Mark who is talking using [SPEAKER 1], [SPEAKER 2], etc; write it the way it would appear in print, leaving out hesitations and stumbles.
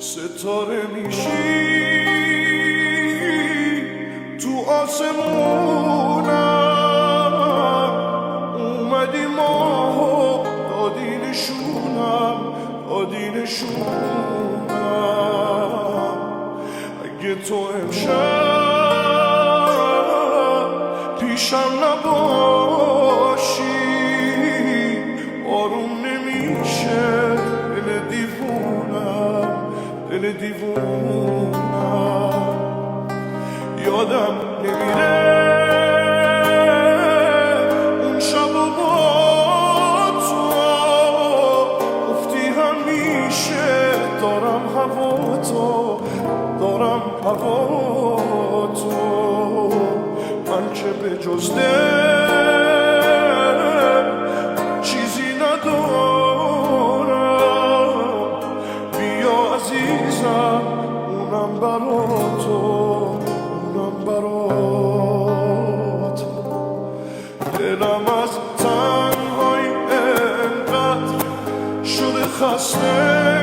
[SPEAKER 1] ستاره میشی تو آسمونم، اومدی ماهو دادی نشونم. اگه تو امشب پیشم نباشی آروم نمیشه دل دیوونم. یادم نمیره اون شب و با تو گفتی همیشه دارم هوا تو. من که به جز دل چیزی ندارم، بیا عزیزم اونم برا تو. دلم از تنهایی انقدر شده خسته